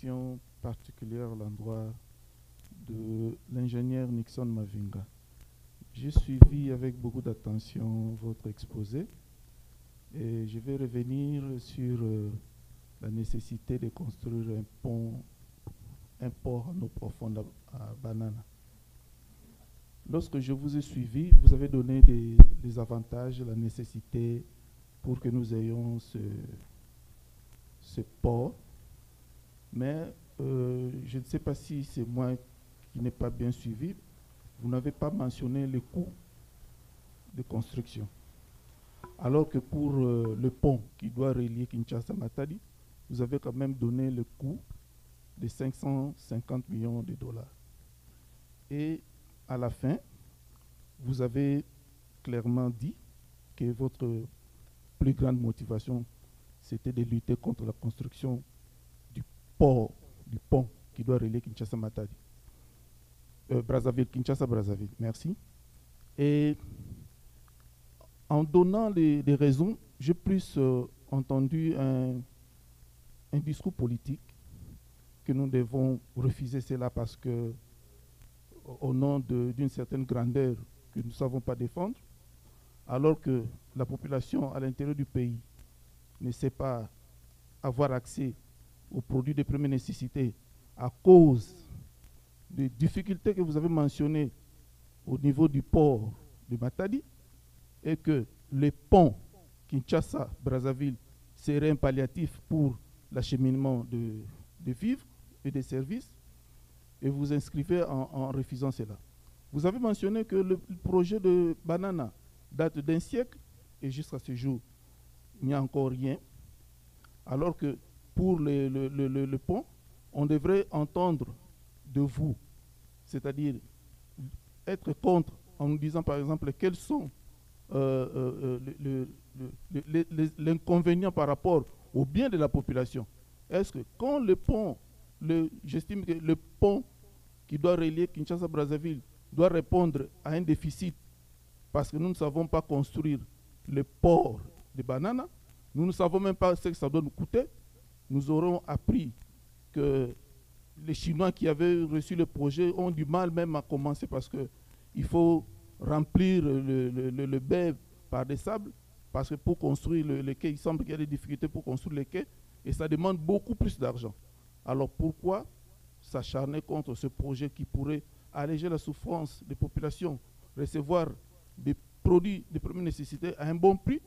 question particulière à l'endroit de l'ingénieur Nixon Mavinga. J'ai suivi avec beaucoup d'attention votre exposé et je vais revenir sur la nécessité de construire un pont, un port en eau profonde à Banana. Lorsque je vous ai suivi, vous avez donné les avantages, la nécessité pour que nous ayons ce port, mais je ne sais pas si c'est moi qui n'ai pas bien suivi. Vous n'avez pas mentionné le coût de construction. Alors que pour le pont qui doit relier Kinshasa à Matadi, vous avez quand même donné le coût de 550 millions de dollars. Et à la fin, vous avez clairement dit que votre plus grande motivation, c'était de lutter contre la construction du port, du pont qui doit relier Kinshasa à Matadi. Brazzaville, Kinshasa-Brazzaville, merci. Et en donnant les raisons, j'ai plus entendu un discours politique que nous devons refuser cela parce que, au nom d'une certaine grandeur que nous ne savons pas défendre, alors que la population à l'intérieur du pays ne sait pas avoir accès aux produits de première nécessité à cause des difficultés que vous avez mentionnées au niveau du port de Matadi, et que le pont Kinshasa-Brazzaville serait un palliatif pour l'acheminement de vivres et des services, et vous inscrivez en refusant cela. Vous avez mentionné que le projet de Banana date d'un siècle, et jusqu'à ce jour, il n'y a encore rien, alors que pour le pont, on devrait entendre de vous, c'est-à-dire être contre en nous disant par exemple quels sont l'inconvénient par rapport au bien de la population. Est-ce que quand le pont, j'estime que le pont qui doit relier Kinshasa-Brazzaville doit répondre à un déficit parce que nous ne savons pas construire le port de Banana, nous ne savons même pas ce que ça doit nous coûter, nous aurons appris que les Chinois qui avaient reçu le projet ont du mal même à commencer parce qu'il faut remplir le baie par des sables, parce que pour construire le quai, il semble qu'il y a des difficultés pour construire les quais, et ça demande beaucoup plus d'argent. Alors pourquoi s'acharner contre ce projet qui pourrait alléger la souffrance des populations, recevoir des produits de première nécessité à un bon prix,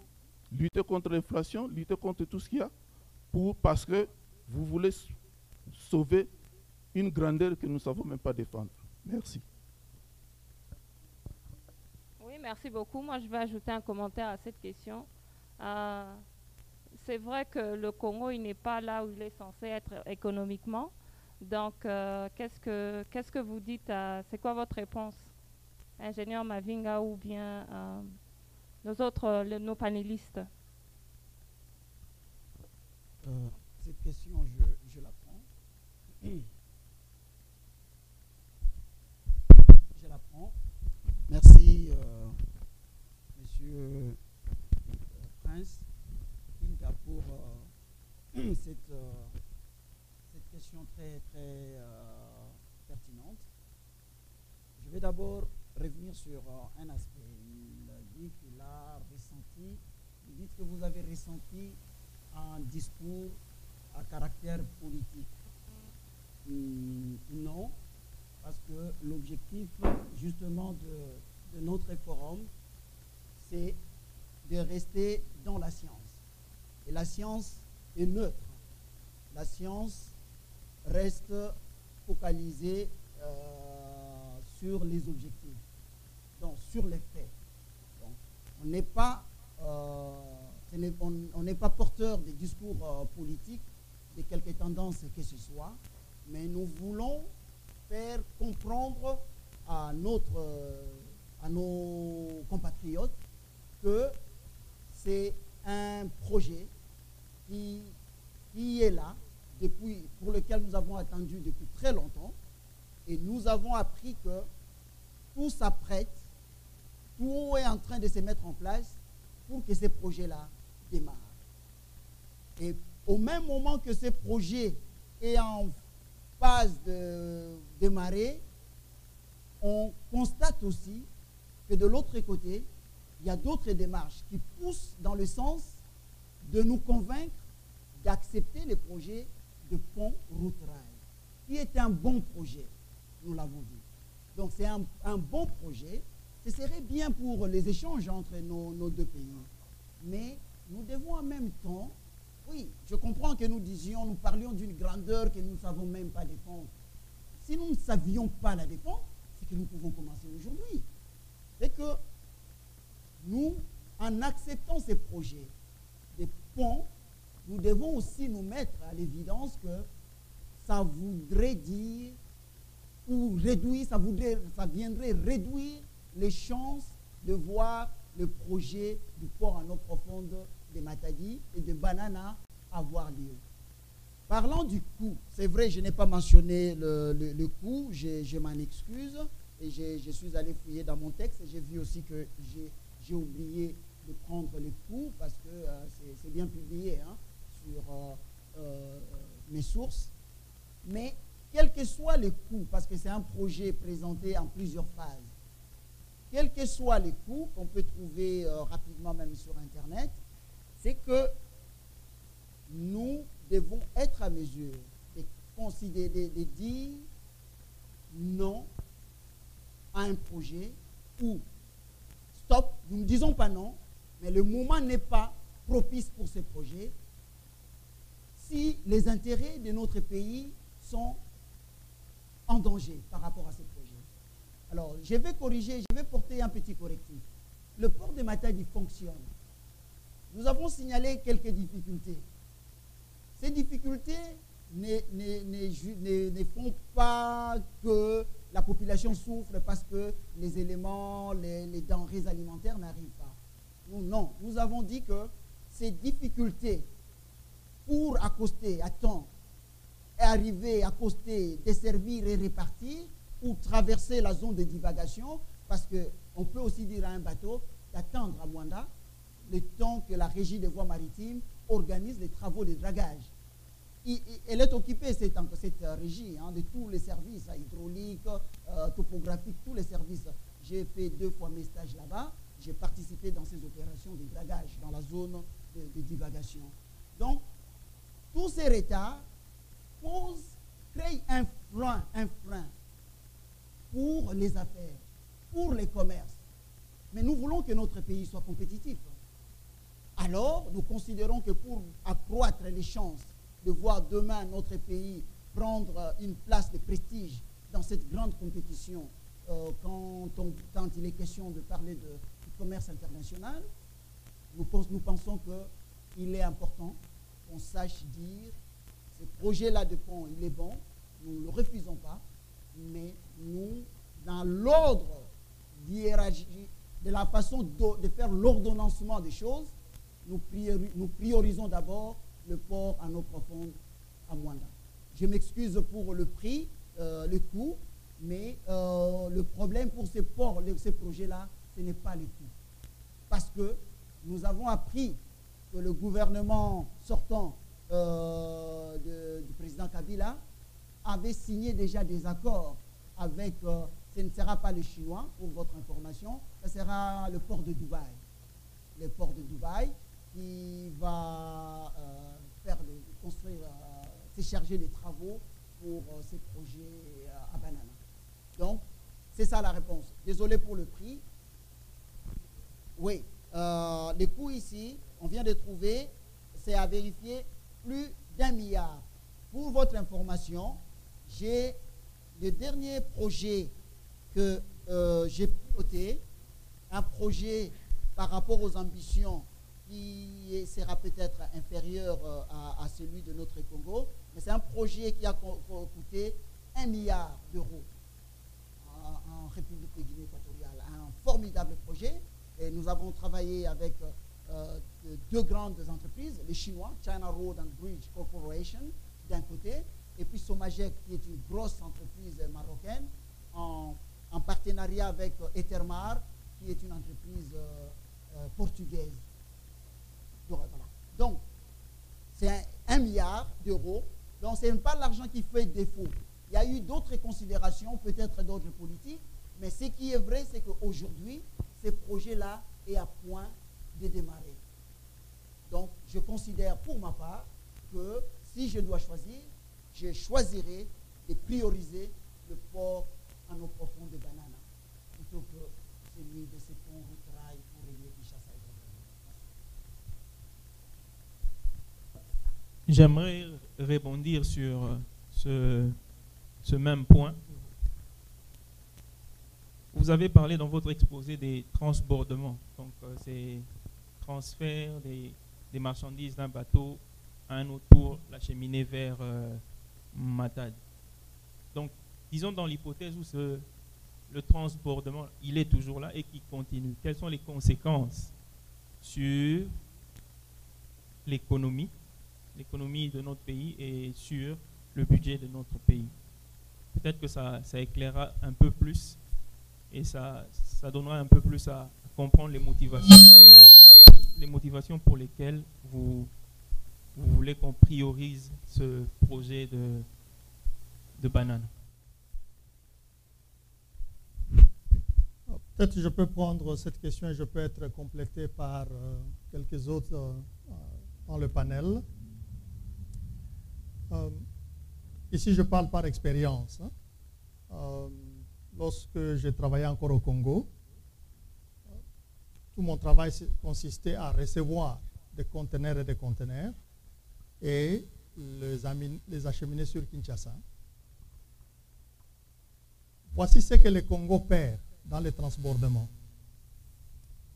lutter contre l'inflation, lutter contre tout ce qu'il y a, parce que vous voulez sauver une grandeur que nous ne savons même pas défendre. Merci. Oui, merci beaucoup. Moi, je vais ajouter un commentaire à cette question. C'est vrai que le Congo, il n'est pas là où il est censé être économiquement. Donc, qu'est-ce que vous dites? C'est quoi votre réponse, ingénieur Mavinga ou bien nos panélistes? Cette question, je la prends. Je la prends. Merci, Monsieur Prince Pinga, pour cette question très, très pertinente. Je vais d'abord revenir sur un aspect. Il dit qu'il a ressenti, vous dites que vous avez ressenti un discours à caractère politique. Non, parce que l'objectif justement de notre forum, c'est de rester dans la science. Et la science est neutre. La science reste focalisée sur les objectifs, donc sur les faits. Donc, on n'est pas porteur des discours politiques, de quelque tendance que ce soit, mais nous voulons faire comprendre à nos compatriotes que c'est un projet qui est là, pour lequel nous avons attendu depuis très longtemps, et nous avons appris que tout s'apprête, tout est en train de se mettre en place pour que ces projets-là démarrent. Et au même moment que ce projet est phase de démarrer, on constate aussi que de l'autre côté, il y a d'autres démarches qui poussent dans le sens de nous convaincre d'accepter les projets de pont route-rail, qui est un bon projet, nous l'avons vu. Donc c'est un bon projet, ce serait bien pour les échanges entre nos deux pays. Mais nous devons en même temps, oui, je comprends que nous parlions d'une grandeur que nous ne savons même pas défendre. Si nous ne savions pas la défendre, c'est que nous pouvons commencer aujourd'hui. C'est que nous, en acceptant ces projets des ponts, nous devons aussi nous mettre à l'évidence que ça voudrait dire, ou réduire, ça viendrait réduire les chances de voir le projet du port en eau profonde de Matadi et de Banana avoir lieu. Parlant du coût, c'est vrai, je n'ai pas mentionné le coût, je m'en excuse, et je suis allé fouiller dans mon texte, et j'ai vu aussi que j'ai oublié de prendre les coûts, parce que c'est bien publié hein, sur mes sources. Mais quels que soient les coûts, parce que c'est un projet présenté en plusieurs phases, quels que soient les coûts qu'on peut trouver rapidement même sur Internet, c'est que nous devons être à mesure de considérer, de dire non à un projet ou stop, nous ne disons pas non, mais le moment n'est pas propice pour ce projet si les intérêts de notre pays sont en danger par rapport à ce projet. Alors, je vais corriger, je vais porter un petit correctif. Le port de Matadi fonctionne. Nous avons signalé quelques difficultés. Ces difficultés ne font pas que la population souffre parce que les éléments, les denrées alimentaires n'arrivent pas. Non, nous avons dit que ces difficultés pour accoster à temps et arriver, accoster, desservir et répartir ou traverser la zone de divagation, parce qu'on peut aussi dire à un bateau d'attendre à Mwanda le temps que la régie des voies maritimes organise les travaux de dragage. Elle est occupée, cette régie, hein, de tous les services hydrauliques, topographiques, tous les services. J'ai fait 2 fois mes stages là-bas. J'ai participé dans ces opérations de dragage dans la zone de divagation. Donc, tous ces retards créent un frein pour les affaires, pour les commerces. Mais nous voulons que notre pays soit compétitif. Alors, nous considérons que pour accroître les chances de voir demain notre pays prendre une place de prestige dans cette grande compétition, quand il est question de parler du commerce international, nous pensons qu'il est important qu'on sache dire ce projet-là de pont, il est bon, nous ne le refusons pas, mais nous, dans l'ordre d'hiérarchie, de la façon de faire l'ordonnancement des choses, nous priorisons d'abord le port en eau profonde à Mwanda. Je m'excuse pour le prix, le coût, mais le problème pour ces ports, ces projets-là, ce n'est pas le coût. Parce que nous avons appris que le gouvernement sortant du président Kabila avait signé déjà des accords avec, ce ne sera pas le Chinois, pour votre information, ce sera le port de Dubaï. Le port de Dubaï qui va se charger des travaux pour ces projets à Banana. Donc, c'est ça la réponse. Désolé pour le prix. Oui, les coûts ici, on vient de trouver, c'est à vérifier, plus d'1 milliard. Pour votre information, j'ai le dernier projet que j'ai piloté, un projet par rapport aux ambitions qui sera peut-être inférieur à celui de notre Congo, mais c'est un projet qui a coûté 1 milliard d'euros en République de Guinée équatoriale. Un formidable projet. Et nous avons travaillé avec 2 grandes entreprises, les Chinois, China Road and Bridge Corporation, d'un côté, et puis Somagec, qui est une grosse entreprise marocaine, en partenariat avec Etermar, qui est une entreprise portugaise. Donc, c'est 1 milliard d'euros. Donc, ce n'est pas l'argent qui fait défaut. Il y a eu d'autres considérations, peut-être d'autres politiques, mais ce qui est vrai, c'est qu'aujourd'hui, ce projet-là est à point de démarrer. Donc, je considère pour ma part que si je dois choisir, je choisirai de prioriser le port en eau profonde de Banana plutôt que celui de ce pont route-rail pour relier Kinshasa et Brazzaville. J'aimerais rebondir sur ce même point. Vous avez parlé dans votre exposé des transbordements, donc c'est transfert des marchandises d'un bateau à un autre pour l'acheminer vers Matadi. Donc, disons dans l'hypothèse où le transbordement, il est toujours là et qui continue, quelles sont les conséquences sur l'économie de notre pays et sur le budget de notre pays? Peut-être que ça éclairera un peu plus et ça donnera un peu plus à comprendre les motivations pour lesquelles vous voulez qu'on priorise ce projet de banane. Peut-être je peux prendre cette question et je peux être complété par quelques autres dans le panel. Ici, je parle par expérience. Lorsque je travaillais encore au Congo, tout mon travail consistait à recevoir des conteneurs et des conteneurs et les acheminer sur Kinshasa. Voici ce que le Congo perd dans les transbordements.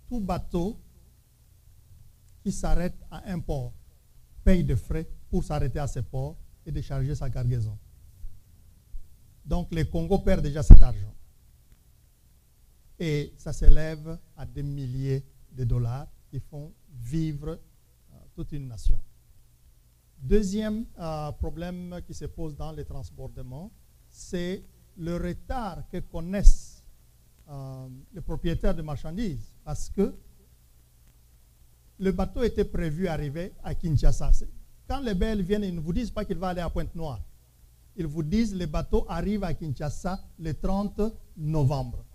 Tout bateau qui s'arrête à un port paye des frais pour s'arrêter à ce port et décharger sa cargaison. Donc le Congo perd déjà cet argent. Et ça s'élève à des milliers de dollars qui font vivre toute une nation. Deuxième problème qui se pose dans les transbordements, c'est le retard que connaissent les propriétaires de marchandises, parce que le bateau était prévu arriver à Kinshasa. Quand les BL viennent, ils ne vous disent pas qu'il va aller à Pointe-Noire. Ils vous disent que le bateau arrive à Kinshasa le 30 novembre.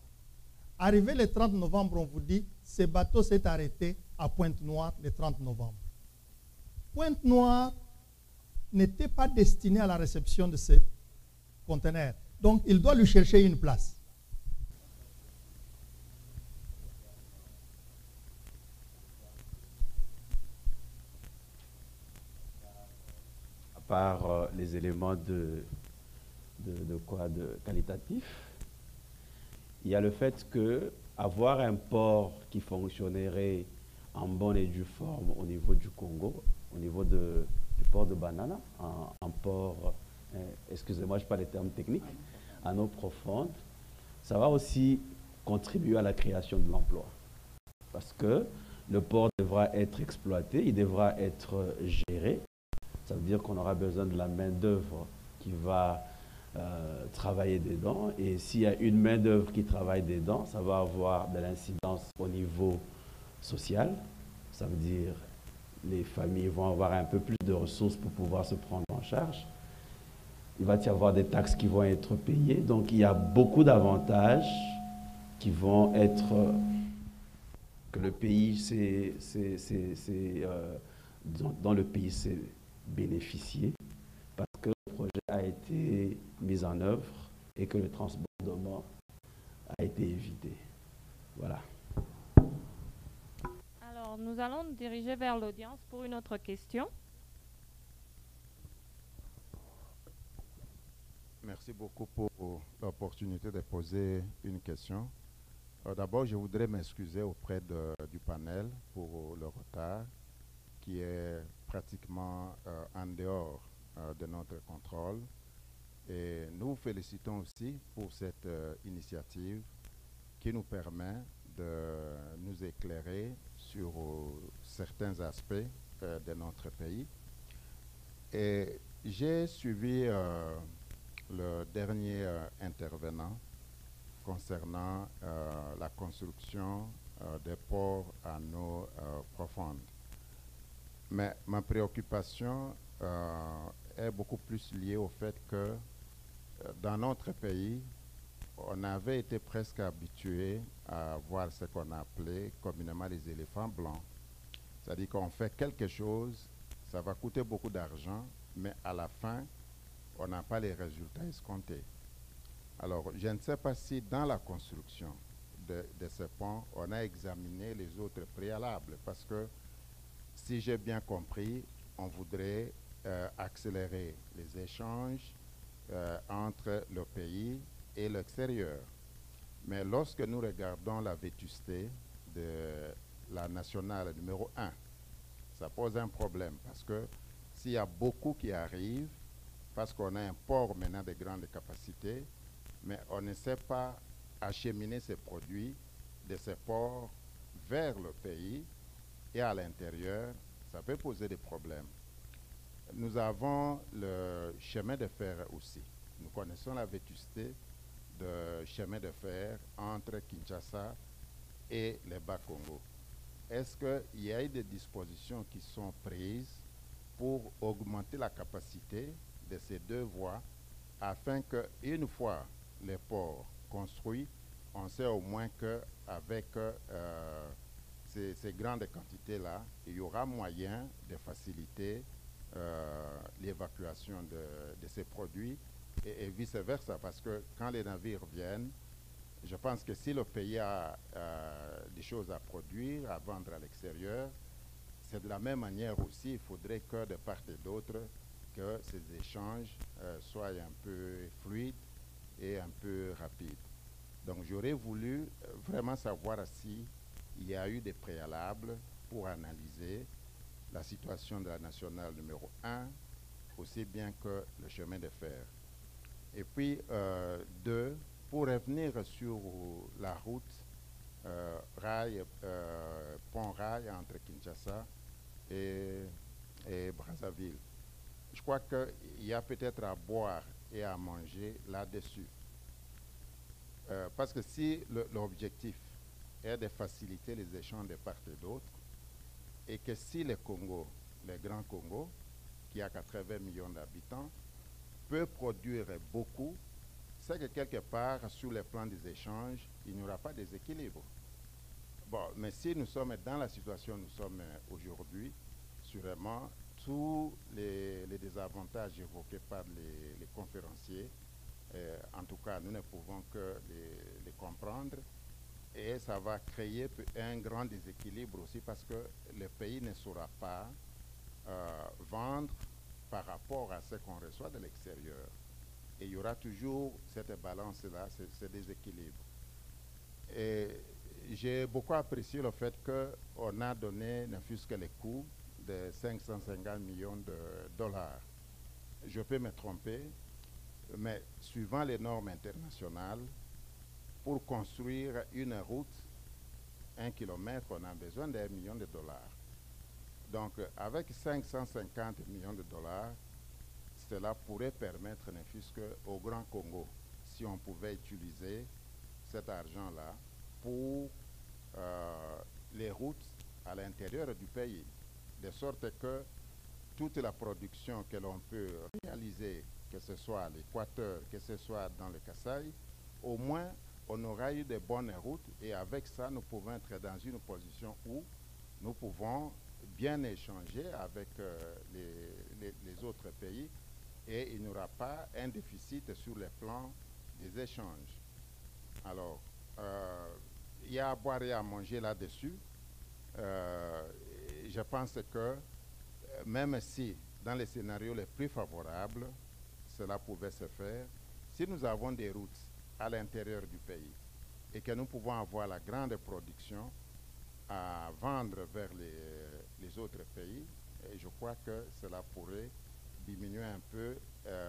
Arrivé le 30 novembre, on vous dit ce bateau s'est arrêté à Pointe-Noire le 30 novembre. Pointe-Noire n'était pas destiné à la réception de ces conteneurs. Donc, il doit lui chercher une place. À part les éléments de qualitatif, il y a le fait que avoir un port qui fonctionnerait en bonne et due forme au niveau du Congo, au niveau du port de Banana, un port, excusez-moi, je parle des termes techniques, en eau profonde, ça va aussi contribuer à la création de l'emploi. Parce que le port devra être exploité, il devra être géré. Ça veut dire qu'on aura besoin de la main-d'œuvre qui va travailler dedans. Et s'il y a une main-d'œuvre qui travaille dedans, ça va avoir de l'incidence au niveau social. Ça veut dire les familles vont avoir un peu plus de ressources pour pouvoir se prendre en charge. Il va y avoir des taxes qui vont être payées. Donc, il y a beaucoup d'avantages qui vont être que le pays, dans le pays, c'est bénéficié parce que le projet a été mis en œuvre et que le transbordement a été évité. Voilà. Alors, nous allons nous diriger vers l'audience pour une autre question. Merci beaucoup pour l'opportunité de poser une question. D'abord, je voudrais m'excuser auprès du panel pour le retard qui est pratiquement en dehors de notre contrôle. Et nous vous félicitons aussi pour cette initiative qui nous permet de nous éclairer sur certains aspects de notre pays. Et j'ai suivi le dernier intervenant concernant la construction des ports en eau profonde. Mais ma préoccupation est beaucoup plus liée au fait que dans notre pays, on avait été presque habitué à voir ce qu'on appelait communément les éléphants blancs. C'est-à-dire qu'on fait quelque chose, ça va coûter beaucoup d'argent, mais à la fin, on n'a pas les résultats escomptés. Alors, je ne sais pas si dans la construction de ce pont, on a examiné les autres préalables, parce que si j'ai bien compris, on voudrait accélérer les échanges entre le pays et l'extérieur. Mais lorsque nous regardons la vétusté de la nationale numéro 1, ça pose un problème, parce que s'il y a beaucoup qui arrivent, parce qu'on a un port maintenant de grande capacité, mais on ne sait pas acheminer ces produits de ces ports vers le pays et à l'intérieur, ça peut poser des problèmes. Nous avons le chemin de fer aussi. Nous connaissons la vétusté de chemin de fer entre Kinshasa et le Bas-Congo. Est-ce qu'il y a eu des dispositions qui sont prises pour augmenter la capacité de ces deux voies afin qu'une fois les ports construits, on sait au moins qu'avec ces grandes quantités-là, il y aura moyen de faciliter l'évacuation de ces produits et vice-versa, parce que quand les navires viennent, je pense que si le pays a des choses à produire, à vendre à l'extérieur, c'est de la même manière aussi, il faudrait que de part et d'autre, que ces échanges soient un peu fluides et un peu rapides. Donc j'aurais voulu vraiment savoir si il y a eu des préalables pour analyser la situation de la nationale numéro 1, aussi bien que le chemin de fer. Et puis, 2, pour revenir sur la route pont-rail entre Kinshasa et Brazzaville. Je crois qu'il y a peut-être à boire et à manger là-dessus. Parce que si l'objectif est de faciliter les échanges de part et d'autre, et que si le Congo, le Grand Congo, qui a 80 millions d'habitants, peut produire beaucoup, c'est que quelque part, sur le plan des échanges, il n'y aura pas de déséquilibre. Bon, mais si nous sommes dans la situation où nous sommes aujourd'hui, sûrement, tous les désavantages évoqués par les conférenciers, en tout cas, nous ne pouvons que les comprendre, et ça va créer un grand déséquilibre aussi parce que le pays ne saura pas vendre par rapport à ce qu'on reçoit de l'extérieur. Et il y aura toujours cette balance-là, ce déséquilibre. Et j'ai beaucoup apprécié le fait qu'on a donné, ne fût-ce que les coûts de 550 millions de dollars. Je peux me tromper, mais suivant les normes internationales, pour construire une route, 1 kilomètre, on a besoin d'1 million de dollars. Donc, avec 550 millions de dollars, cela pourrait permettre, ne fût-ce qu'au Grand Congo, si on pouvait utiliser cet argent-là pour les routes à l'intérieur du pays, de sorte que toute la production que l'on peut réaliser, que ce soit à l'Équateur, que ce soit dans le Kasaï, au moins on aura eu de bonnes routes et avec ça, nous pouvons être dans une position où nous pouvons bien échanger avec les autres pays et il n'y aura pas un déficit sur le plan des échanges. Alors, il y a à boire et à manger là-dessus. Je pense que même si dans les scénarios les plus favorables, cela pouvait se faire, si nous avons des routes à l'intérieur du pays et que nous pouvons avoir la grande production à vendre vers les autres pays, et je crois que cela pourrait diminuer un peu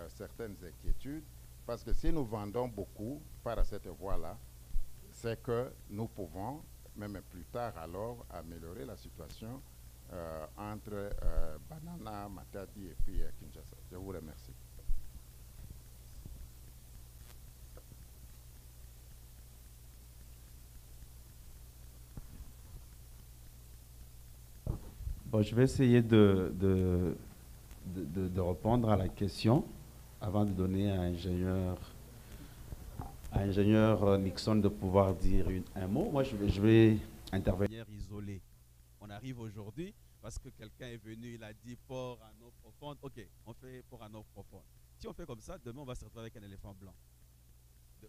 certaines inquiétudes, parce que si nous vendons beaucoup par cette voie-là, c'est que nous pouvons, même plus tard alors, améliorer la situation entre Banana, Matadi et puis Kinshasa. Je vous remercie. Bon, je vais essayer de répondre à la question avant de donner à ingénieur Nixon de pouvoir dire un mot, moi je vais intervenir isolé. On arrive aujourd'hui parce que quelqu'un est venu, il a dit port à eau profonde. Ok, on fait port à eau profonde. Si on fait comme ça, demain on va se retrouver avec un éléphant blanc.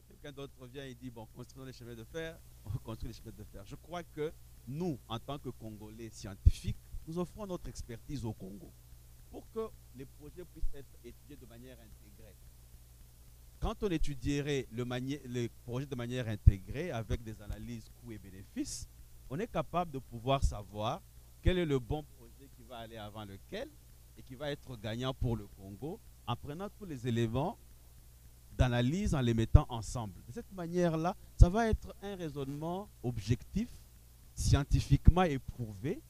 Quelqu'un d'autre vient et dit bon, construisons les chemins de fer, on construit les chemins de fer. Je crois que nous, en tant que Congolais scientifiques, nous offrons notre expertise au Congo pour que les projets puissent être étudiés de manière intégrée. Quand on étudierait les projets de manière intégrée avec des analyses coûts et bénéfices, on est capable de pouvoir savoir quel est le bon projet qui va aller avant lequel et qui va être gagnant pour le Congo en prenant tous les éléments d'analyse, en les mettant ensemble. De cette manière-là, ça va être un raisonnement objectif, scientifiquement éprouvé,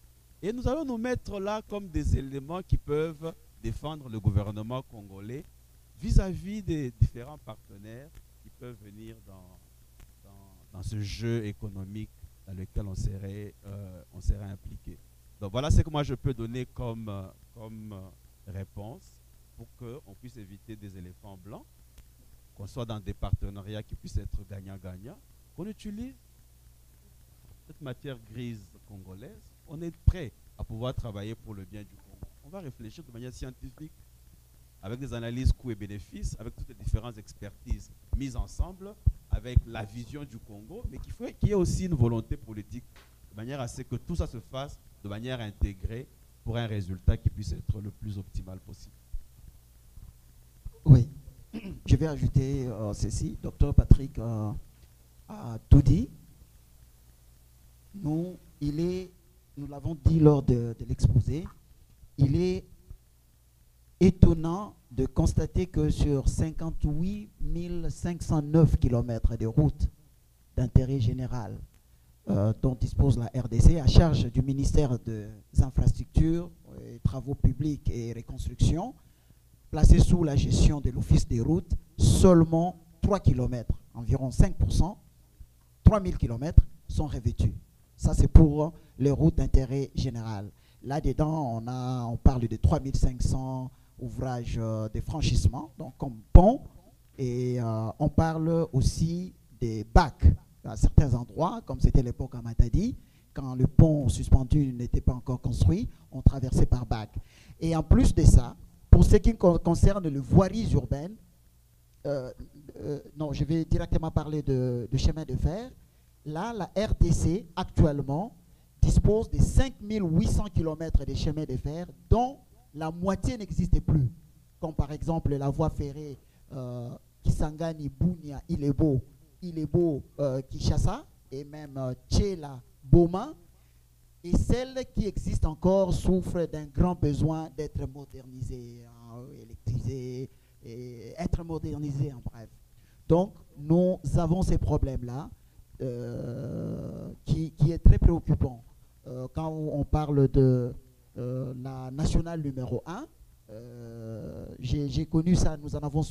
et nous allons nous mettre là comme des éléments qui peuvent défendre le gouvernement congolais vis-à-vis des différents partenaires qui peuvent venir dans ce jeu économique dans lequel on serait impliqué. Donc voilà ce que moi je peux donner comme réponse pour qu'on puisse éviter des éléphants blancs, qu'on soit dans des partenariats qui puissent être gagnant-gagnant, qu'on utilise cette matière grise congolaise. On est prêt à pouvoir travailler pour le bien du Congo. On va réfléchir de manière scientifique, avec des analyses coûts et bénéfices, avec toutes les différentes expertises mises ensemble, avec la vision du Congo, mais qu'il y ait aussi une volonté politique, de manière à ce que tout ça se fasse de manière intégrée pour un résultat qui puisse être le plus optimal possible. Oui, je vais ajouter ceci. Docteur Patrick a tout dit. Nous l'avons dit lors de l'exposé, il est étonnant de constater que sur 58 509 km de routes d'intérêt général dont dispose la RDC à charge du ministère des Infrastructures, Travaux publics et Reconstruction, placé sous la gestion de l'Office des routes, seulement 3 km, environ 5%, 3000 km sont revêtus. Ça, c'est pour les routes d'intérêt général. Là-dedans, on parle de 3500 ouvrages de franchissement, donc comme pont, et on parle aussi des bacs à certains endroits, comme c'était l'époque à Matadi, quand le pont suspendu n'était pas encore construit, on traversait par bac. Et en plus de ça, pour ce qui concerne les voiries urbaines, non, je vais directement parler de chemin de fer. Là, la RDC, actuellement, dispose de 5800 km de chemin de fer, dont la moitié n'existe plus. Comme par exemple la voie ferrée Kisangani, Bunia, Ilebo, Kinshasa, et même Tchela, Boma. Et celle qui existe encore souffre d'un grand besoin d'être modernisée, électrisée, et être modernisée en bref. Donc, nous avons ces problèmes-là. Qui est très préoccupant. Quand on parle de la nationale numéro 1, j'ai connu ça, nous en avons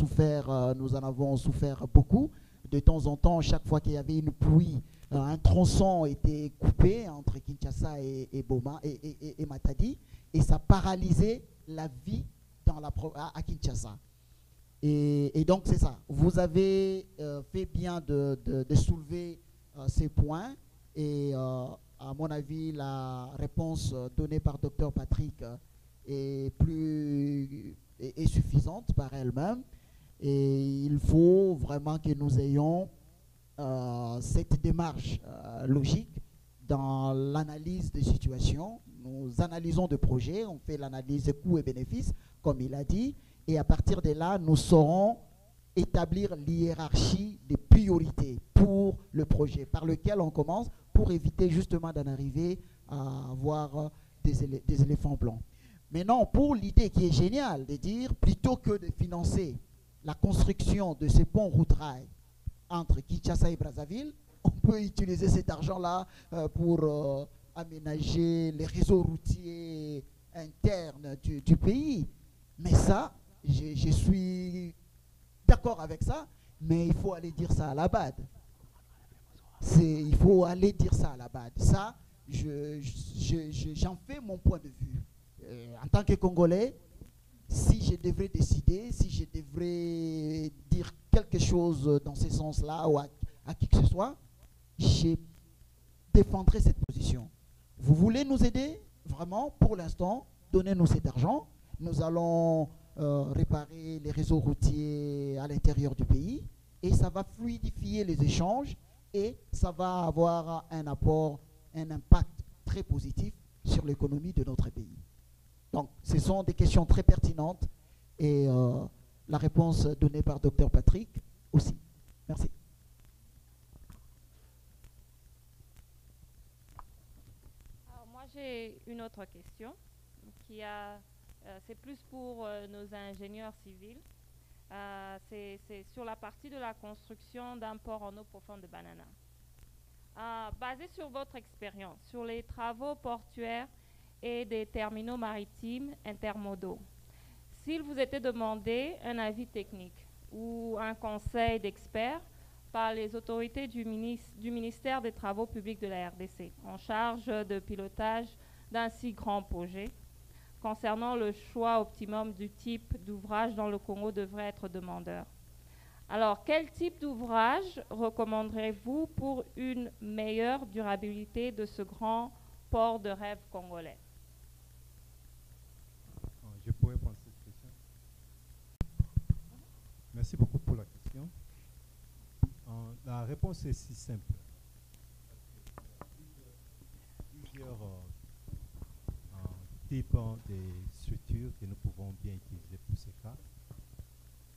souffert beaucoup. De temps en temps, chaque fois qu'il y avait une pluie, un tronçon était coupé entre Kinshasa et Boma et Matadi, et ça paralysait la vie à Kinshasa. Et donc c'est ça. Vous avez fait bien de soulever ces points, et à mon avis la réponse donnée par Dr Patrick est suffisante par elle-même, et il faut vraiment que nous ayons cette démarche logique dans l'analyse des situations. Nous analysons des projets, on fait l'analyse des coûts et bénéfices comme il a dit, et à partir de là nous saurons établir l'hiérarchie des priorités pour le projet par lequel on commence, pour éviter justement d'en arriver à avoir des éléphants blancs. Maintenant, pour l'idée qui est géniale de dire, plutôt que de financer la construction de ces ponts routes-rail entre Kinshasa et Brazzaville, on peut utiliser cet argent-là pour aménager les réseaux routiers internes du pays. Mais ça, je suis d'accord avec ça, mais il faut aller dire ça à la BAD. Il faut aller dire ça à la BAD. Ça, j'en fais mon point de vue. En tant que Congolais, si je devrais décider, si je devrais dire quelque chose dans ce sens-là ou à qui que ce soit, je défendrai cette position. Vous voulez nous aider? Vraiment, pour l'instant, donnez-nous cet argent. Nous allons réparer les réseaux routiers à l'intérieur du pays et ça va fluidifier les échanges et ça va avoir un apport, un impact très positif sur l'économie de notre pays. Donc, ce sont des questions très pertinentes et la réponse donnée par Dr Patrick aussi. Merci. Alors, moi, j'ai une autre question c'est plus pour nos ingénieurs civils. C'est sur la partie de la construction d'un port en eau profonde de Banana. Basé sur votre expérience, sur les travaux portuaires et des terminaux maritimes intermodaux, s'il vous était demandé un avis technique ou un conseil d'experts par les autorités du ministère des Travaux publics de la RDC en charge de pilotage d'un si grand projet, concernant le choix optimum du type d'ouvrage dont le Congo devrait être demandeur. Alors, quel type d'ouvrage recommanderez-vous pour une meilleure durabilité de ce grand port de rêve congolais? Je pourrais prendre cette question. Merci beaucoup pour la question. La réponse est si simple. Plusieurs types de structures que nous pouvons bien utiliser pour ces cas.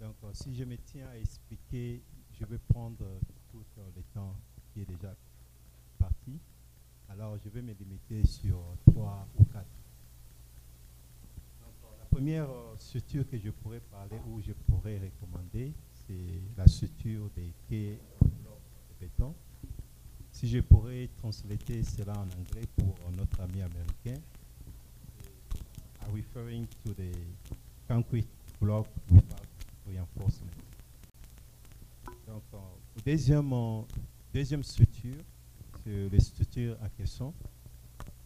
Donc, si je me tiens à expliquer, je vais prendre tout le temps qui est déjà parti. Alors, je vais me limiter sur 3 ou 4. Donc, la première structure que je pourrais parler ou je pourrais recommander, c'est la structure des quais en bloc de béton. Si je pourrais translater cela en anglais pour notre ami américain, referring to the concrete block without reinforcement. Donc, deuxième structure, c'est les structures à caisson.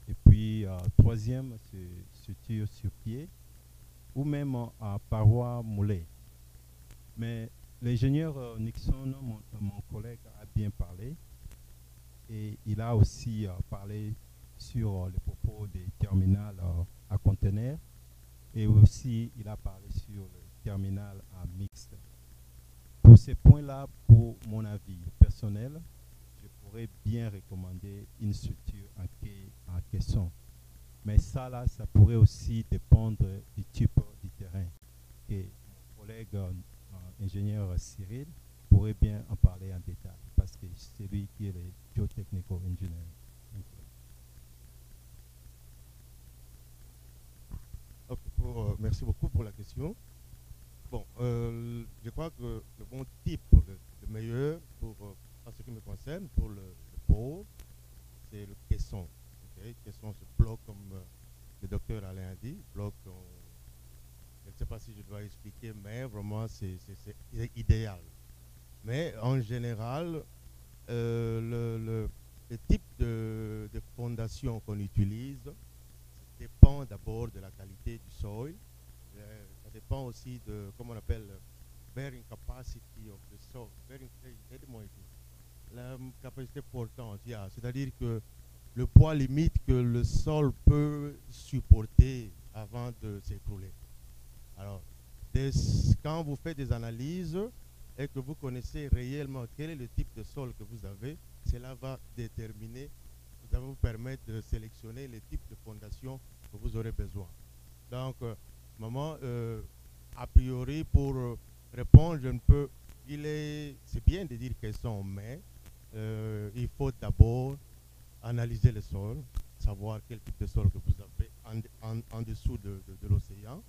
Et puis, troisième, c'est structure sur pied ou même à parois moulées. Mais l'ingénieur Nixon, mon collègue, a bien parlé. Et il a aussi parlé sur les propos des terminals à conteneurs. Et aussi, il a parlé sur le terminal à mixte. Pour ces points-là, pour mon avis personnel, je pourrais bien recommander une structure en caisson. Mais ça, là, ça pourrait aussi dépendre du type du terrain. Et mon collègue ingénieur Cyril pourrait bien en parler en détail parce que c'est lui qui est le geotechnical engineer. Okay, merci beaucoup pour la question. Bon, je crois que le bon type, le meilleur, en ce qui me concerne, pour le port, c'est le caisson. Okay? Caisson se bloque comme le docteur Alain a dit, bloque, je ne sais pas si je dois expliquer, mais vraiment c'est idéal. Mais en général, le type de fondation qu'on utilise dépend d'abord de la qualité du sol. Ça dépend aussi de, comment on appelle, bearing capacity of the soil. La capacité portante, c'est-à-dire que le poids limite que le sol peut supporter avant de s'écrouler. Alors, quand vous faites des analyses et que vous connaissez réellement quel est le type de sol que vous avez, cela va déterminer, ça va vous permettre de sélectionner les types de fondations que vous aurez besoin. Donc, maman, a priori, pour répondre, c'est bien de dire quels sont, mais il faut d'abord analyser le sol, savoir quel type de sol que vous avez en dessous de l'océan.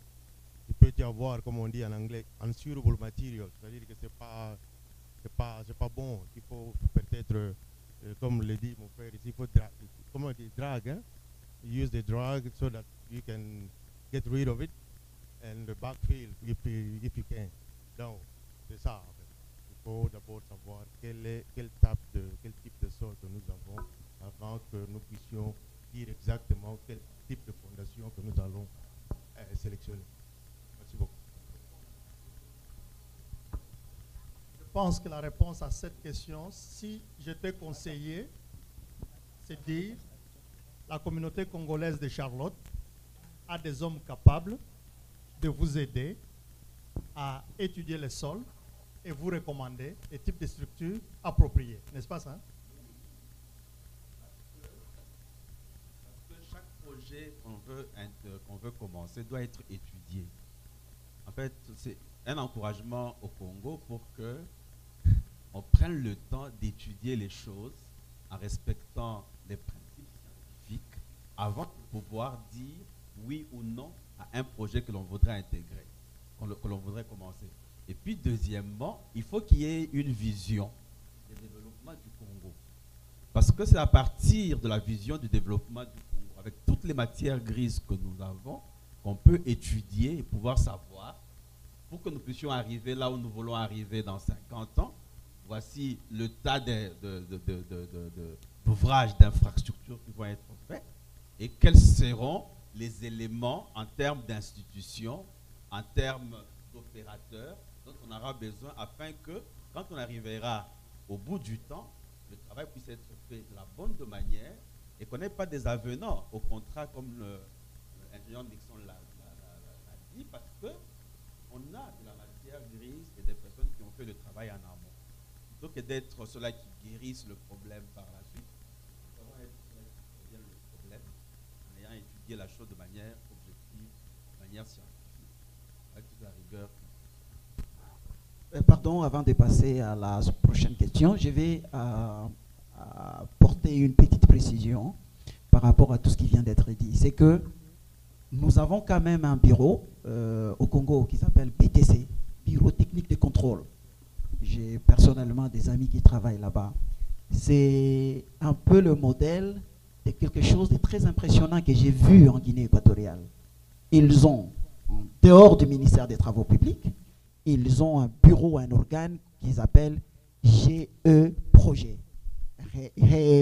Il peut y avoir, comme on dit en anglais, unsuitable material, c'est-à-dire que c'est pas bon. Il faut peut-être, comme le dit mon frère ici, il faut comment on dit, drag, hein? Use the drag so that you can get rid of it and backfill if you can. Donc, c'est ça. En fait. Il faut d'abord savoir quel type de sol que nous avons avant que nous puissions dire exactement quel type de fondation que nous allons sélectionner. Merci pense que la réponse à cette question, si j'étais conseiller, c'est dire la communauté congolaise de Charlotte a des hommes capables de vous aider à étudier les sols et vous recommander les types de structures appropriées. N'est-ce pas ça? Parce que chaque projet qu'on veut commencer doit être étudié. En fait, c'est un encouragement au Congo pour que on prenne le temps d'étudier les choses en respectant les principes scientifiques avant de pouvoir dire oui ou non à un projet que l'on voudrait intégrer, que l'on voudrait commencer. Et puis deuxièmement, il faut qu'il y ait une vision du développement du Congo. Parce que c'est à partir de la vision du développement du Congo, avec toutes les matières grises que nous avons, qu'on peut étudier et pouvoir savoir, pour que nous puissions arriver là où nous voulons arriver dans 50 ans. Voici le tas d'ouvrages, d'infrastructures qui vont être faits et quels seront les éléments en termes d'institutions, en termes d'opérateurs dont on aura besoin afin que, quand on arrivera au bout du temps, le travail puisse être fait de la bonne manière et qu'on n'ait pas des avenants au contrat comme l'ingénieur Nixon l'a dit, parce qu'on a de la matière grise et des personnes qui ont fait le travail en amont. Plutôt que d'être ceux-là qui guérissent le problème par la suite, nous devons être ceux-là qui préviennent le problème en ayant étudié la chose de manière objective, de manière scientifique, avec toute la rigueur. Pardon, avant de passer à la prochaine question, je vais porter une petite précision par rapport à tout ce qui vient d'être dit. C'est que nous avons quand même un bureau au Congo qui s'appelle BTC, Bureau Technique de Contrôle. J'ai personnellement des amis qui travaillent là-bas. C'est un peu le modèle de quelque chose de très impressionnant que j'ai vu en Guinée équatoriale. Ils ont, en dehors du ministère des Travaux publics, ils ont un bureau, un organe qu'ils appellent GE Projet,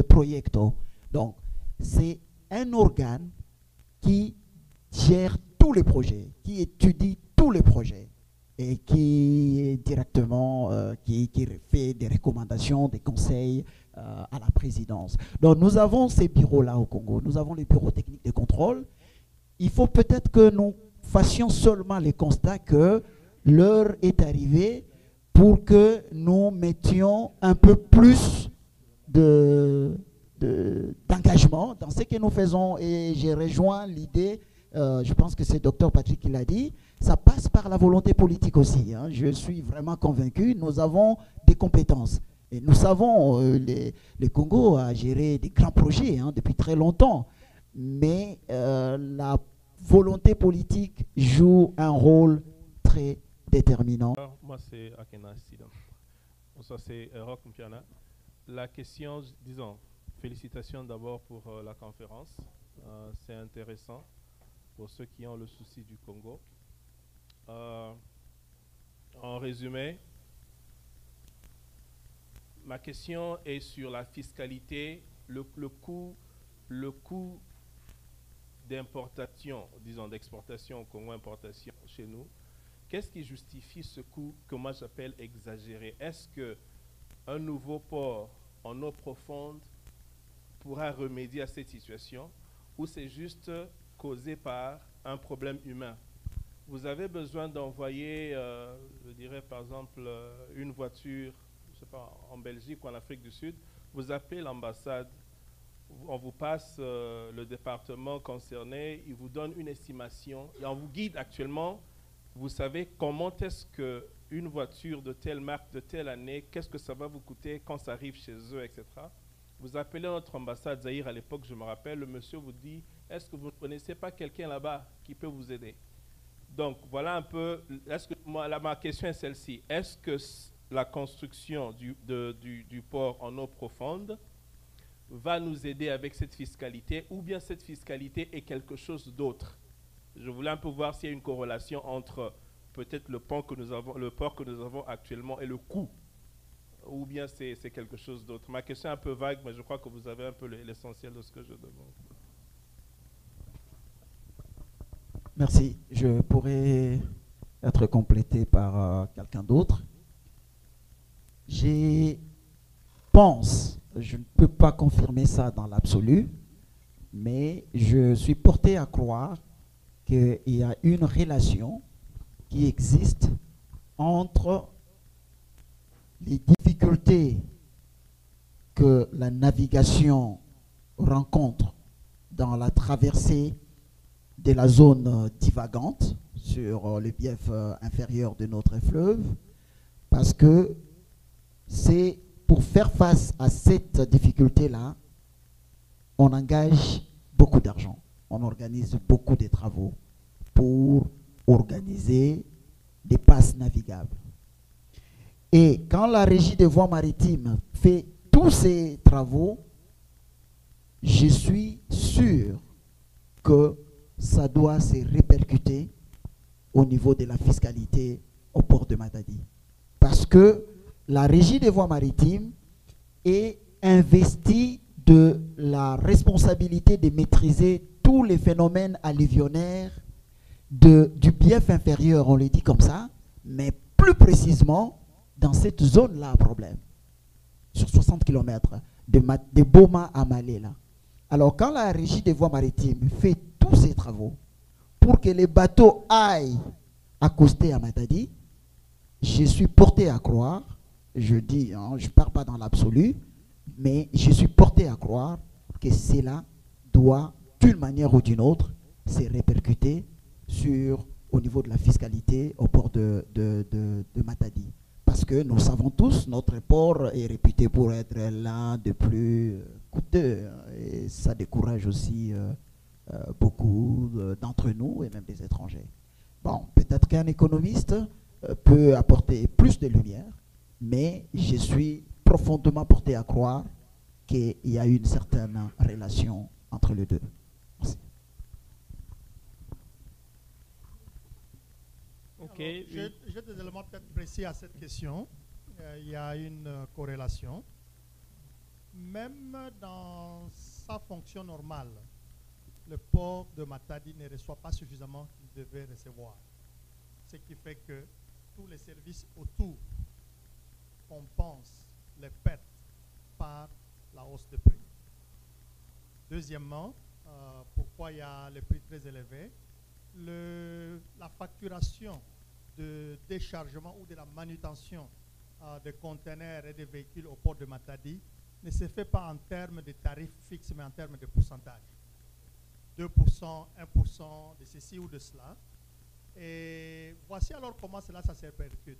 Proyecto. Donc, c'est un organe qui gère tous les projets, qui étudie tous les projets et qui directement qui fait des recommandations, des conseils à la présidence. Donc nous avons ces bureaux-là au Congo, nous avons les bureaux techniques de contrôle. Il faut peut-être que nous fassions seulement les constats que l'heure est arrivée pour que nous mettions un peu plus d'engagement dans ce que nous faisons. Et j'ai rejoint l'idée, je pense que c'est Dr Patrick qui l'a dit, ça passe par la volonté politique aussi. Hein. Je suis vraiment convaincu, nous avons des compétences. Et nous savons, le Congo a géré des grands projets depuis très longtemps. Mais la volonté politique joue un rôle très déterminant. Alors, moi, c'est Akena Sida. Ça, c'est Rock Mpiana. La question, disons, félicitations d'abord pour la conférence. C'est intéressant pour ceux qui ont le souci du Congo. En résumé, ma question est sur la fiscalité, le coût d'importation, disons d'exportation au Congo, importation chez nous. Qu'est-ce qui justifie ce coût que moi j'appelle exagéré? Est-ce qu'un nouveau port en eau profonde pourra remédier à cette situation ou c'est juste causé par un problème humain? Vous avez besoin d'envoyer, je dirais par exemple, une voiture, je sais pas, en Belgique ou en Afrique du Sud, vous appelez l'ambassade, on vous passe le département concerné, il vous donne une estimation et on vous guide actuellement. Vous savez comment est-ce qu'une voiture de telle marque, de telle année, qu'est-ce que ça va vous coûter quand ça arrive chez eux, etc. Vous appelez notre ambassade Zaïre à l'époque, je me rappelle, le monsieur vous dit, est-ce que vous ne connaissez pas quelqu'un là-bas qui peut vous aider? Donc voilà un peu, ma question est celle-ci. Est-ce que la construction du port en eau profonde va nous aider avec cette fiscalité ou bien cette fiscalité est quelque chose d'autre? Je voulais un peu voir s'il y a une corrélation entre peut-être le port que nous avons actuellement et le coût, ou bien c'est quelque chose d'autre. Ma question est un peu vague, mais je crois que vous avez un peu l'essentiel de ce que je demande. Merci. Je pourrais être complété par quelqu'un d'autre. Je pense, je ne peux pas confirmer ça dans l'absolu, mais je suis porté à croire qu'il y a une relation qui existe entre les difficultés que la navigation rencontre dans la traversée de la zone divagante sur le bief inférieur de notre fleuve, parce que c'est pour faire face à cette difficulté-là, on engage beaucoup d'argent, on organise beaucoup de travaux pour organiser des passes navigables. Et quand la Régie des voies maritimes fait tous ces travaux, je suis sûr que ça doit se répercuter au niveau de la fiscalité au port de Matadi. Parce que la Régie des voies maritimes est investie de la responsabilité de maîtriser tous les phénomènes alluvionnaires du bief inférieur, on le dit comme ça, mais plus précisément dans cette zone-là à problème, sur 60 km, de Boma à Malé. Là. Alors quand la Régie des voies maritimes fait tous ces travaux pour que les bateaux aillent accoster à Matadi, je suis porté à croire, je dis, hein, je ne pars pas dans l'absolu, mais je suis porté à croire que cela doit, d'une manière ou d'une autre, se répercuter au niveau de la fiscalité au port de Matadi. Parce que nous savons tous, notre port est réputé pour être l'un des plus coûteux. Et ça décourage aussi beaucoup d'entre nous et même des étrangers. Bon, peut-être qu'un économiste peut apporter plus de lumière, mais je suis profondément porté à croire qu'il y a une certaine relation entre les deux. Merci. Okay. J'ai des éléments peut-être précis à cette question. Il y a une corrélation. Même dans sa fonction normale, le port de Matadi ne reçoit pas suffisamment qu'il devait recevoir. Ce qui fait que tous les services autour compensent les pertes par la hausse de prix. Deuxièmement, pourquoi il y a les prix très élevés? La facturation de déchargement ou de la manutention de conteneurs et de véhicules au port de Matadi ne se fait pas en termes de tarifs fixes, mais en termes de pourcentage. 2%, 1% de ceci ou de cela. Et voici alors comment cela ça se répercute.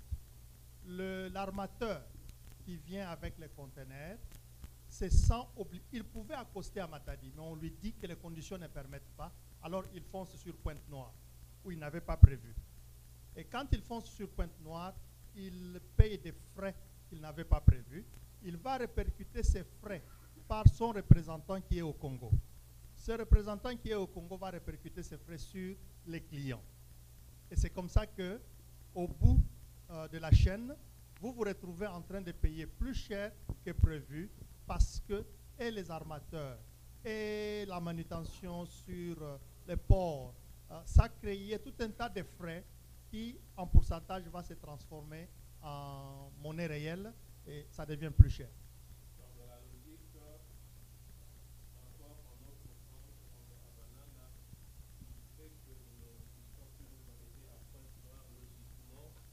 L'armateur qui vient avec les conteneurs se sent obligé. Il pouvait accoster à Matadi, mais on lui dit que les conditions ne permettent pas. Alors il fonce sur Pointe-Noire, où il n'avait pas prévu. Et quand il fonce sur Pointe-Noire, il paye des frais qu'il n'avait pas prévus. Il va répercuter ces frais par son représentant qui est au Congo. Ce représentant qui est au Congo va répercuter ses frais sur les clients. Et c'est comme ça qu'au bout de la chaîne, vous vous retrouvez en train de payer plus cher que prévu parce que et les armateurs et la manutention sur les ports, ça créait tout un tas de frais qui, en pourcentage, va se transformer en monnaie réelle et ça devient plus cher.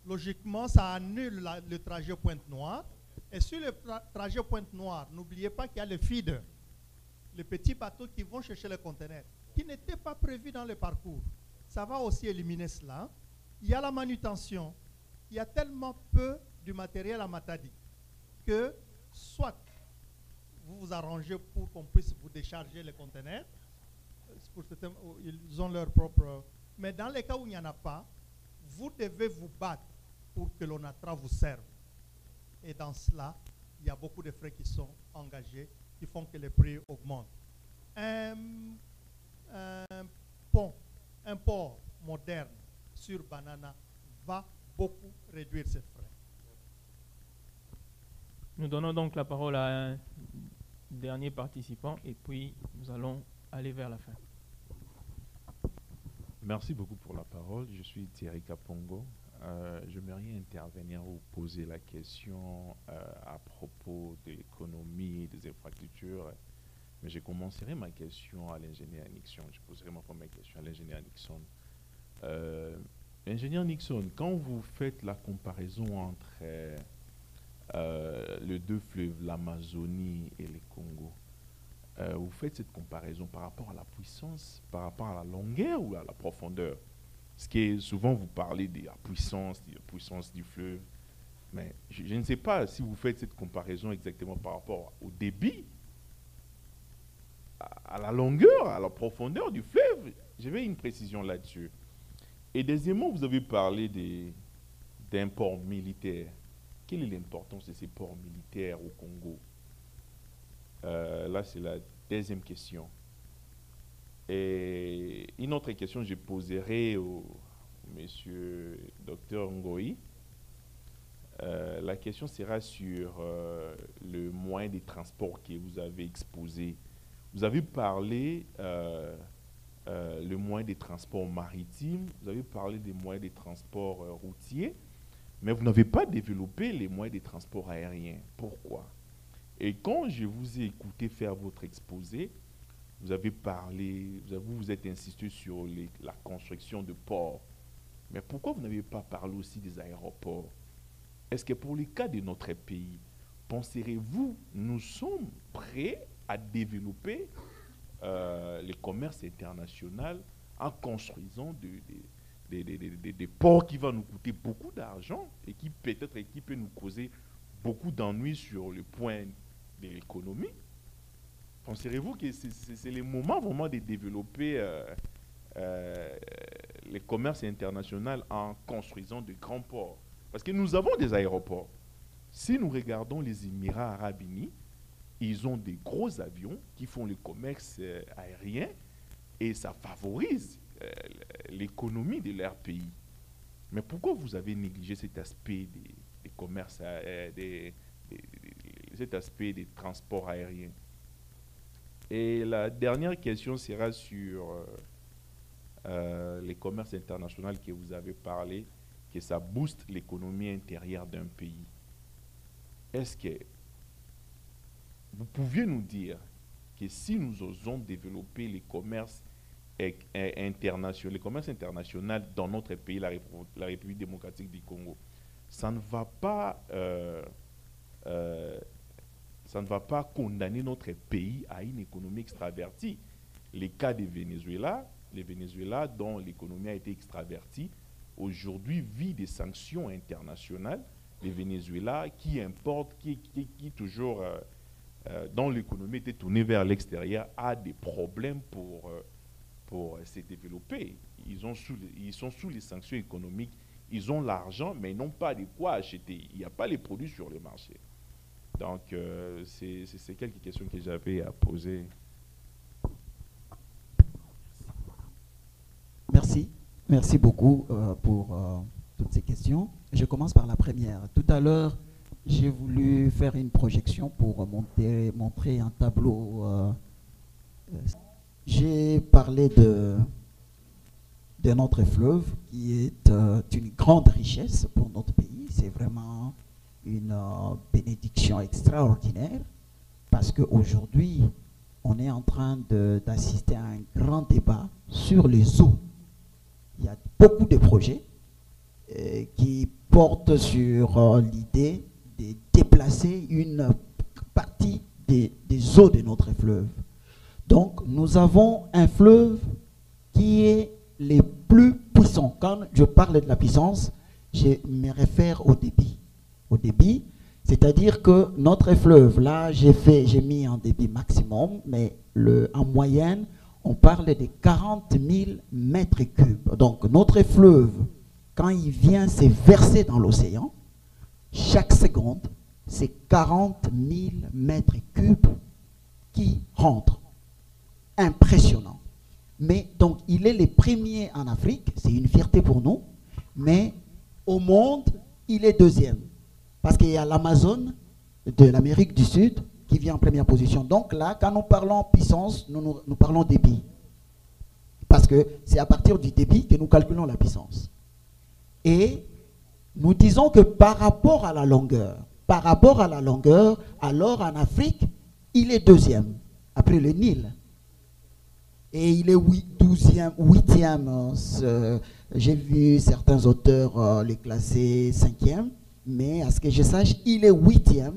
Logiquement, ça annule le trajet Pointe-Noire. Et sur le trajet Pointe-Noire, n'oubliez pas qu'il y a le feeder, les petits bateaux qui vont chercher les conteneurs, qui n'étaient pas prévus dans le parcours. Ça va aussi éliminer cela. Il y a la manutention. Il y a tellement peu du matériel à Matadi que soit vous vous arrangez pour qu'on puisse vous décharger les conteneurs, pour certains, ils ont leur propre... Mais dans les cas où il n'y en a pas, vous devez vous battre pour que l'ONATRA vous serve. Et dans cela, il y a beaucoup de frais qui sont engagés, qui font que les prix augmentent. Un port moderne sur Banana va beaucoup réduire ces frais. Nous donnons donc la parole à un dernier participant et puis nous allons aller vers la fin. Merci beaucoup pour la parole. Je suis Thierry Kapongo, J'aimerais intervenir ou poser la question à propos de l'économie et des infrastructures. Mais je commencerai ma question à l'ingénieur Nixon. Je poserai ma première question à l'ingénieur Nixon. Ingénieur Nixon, quand vous faites la comparaison entre les deux fleuves, l'Amazonie et le Congo, vous faites cette comparaison par rapport à la puissance, par rapport à la longueur ou à la profondeur? Parce que souvent vous parlez de la puissance du fleuve, mais je ne sais pas si vous faites cette comparaison exactement par rapport au débit, à la longueur, à la profondeur du fleuve. J'avais une précision là-dessus. Et deuxièmement, vous avez parlé d'un port militaire. Quelle est l'importance de ces ports militaires au Congo? Là, c'est la deuxième question. Et une autre question que je poserai au monsieur Dr Ngoï. La question sera sur le moyen de transport que vous avez exposé. Vous avez parlé le moyen de transport maritime, vous avez parlé des moyens de transport routiers, mais vous n'avez pas développé les moyens de transport aériens. Pourquoi? Et quand je vous ai écouté faire votre exposé, vous avez parlé, vous êtes insisté sur la construction de ports. Mais pourquoi vous n'avez pas parlé aussi des aéroports? Est-ce que pour le cas de notre pays, penserez-vous, nous sommes prêts à développer le commerce international en construisant des ports qui vont nous coûter beaucoup d'argent et qui peut-être qui peut nous causer beaucoup d'ennuis sur le point de l'économie? Penserez-vous que c'est le moment vraiment de développer le commerce international en construisant de grands ports? Parce que nous avons des aéroports. Si nous regardons les Émirats arabes unis, ils ont des gros avions qui font le commerce aérien et ça favorise l'économie de leur pays. Mais pourquoi vous avez négligé cet aspect des commerces, cet aspect des transports aériens? Et la dernière question sera sur les commerces internationaux que vous avez parlé, que ça booste l'économie intérieure d'un pays. Est-ce que vous pouviez nous dire que si nous osons développer les commerces internationaux dans notre pays, la République démocratique du Congo, ça ne va pas condamner notre pays à une économie extravertie? Les cas du Venezuela, le Venezuela dont l'économie a été extravertie, aujourd'hui vit des sanctions internationales. Le Venezuela qui importe, qui toujours, dont l'économie était tournée vers l'extérieur, a des problèmes pour se développer. Ils sont sous les sanctions économiques, ils ont l'argent, mais ils n'ont pas de quoi acheter. Il n'y a pas les produits sur le marché. Donc, c'est quelques questions que j'avais à poser. Merci. Merci beaucoup pour toutes ces questions. Je commence par la première. Tout à l'heure, j'ai voulu faire une projection pour montrer un tableau. J'ai parlé de notre fleuve qui est une grande richesse pour notre pays. C'est vraiment une bénédiction extraordinaire parce qu'aujourd'hui, on est en train d'assister à un grand débat sur les eaux. Il y a beaucoup de projets qui portent sur l'idée de déplacer une partie des eaux de notre fleuve. Donc, nous avons un fleuve qui est le plus puissant. Quand je parle de la puissance, je me réfère au débit. Au débit, c'est-à-dire que notre fleuve, là, j'ai mis un débit maximum, mais en moyenne, on parle de 40 000 mètres cubes. Donc, notre fleuve, quand il vient se verser dans l'océan, chaque seconde, c'est 40 000 mètres cubes qui rentrent. Impressionnant. Mais donc, il est le premier en Afrique, c'est une fierté pour nous, mais au monde, il est deuxième. Parce qu'il y a l'Amazone de l'Amérique du Sud qui vient en première position. Donc là, quand nous parlons puissance, nous parlons débit. Parce que c'est à partir du débit que nous calculons la puissance. Et nous disons que par rapport à la longueur, alors en Afrique, il est deuxième, après le Nil. Et il est 8e. J'ai vu certains auteurs les classer 5e, mais à ce que je sache, il est 8e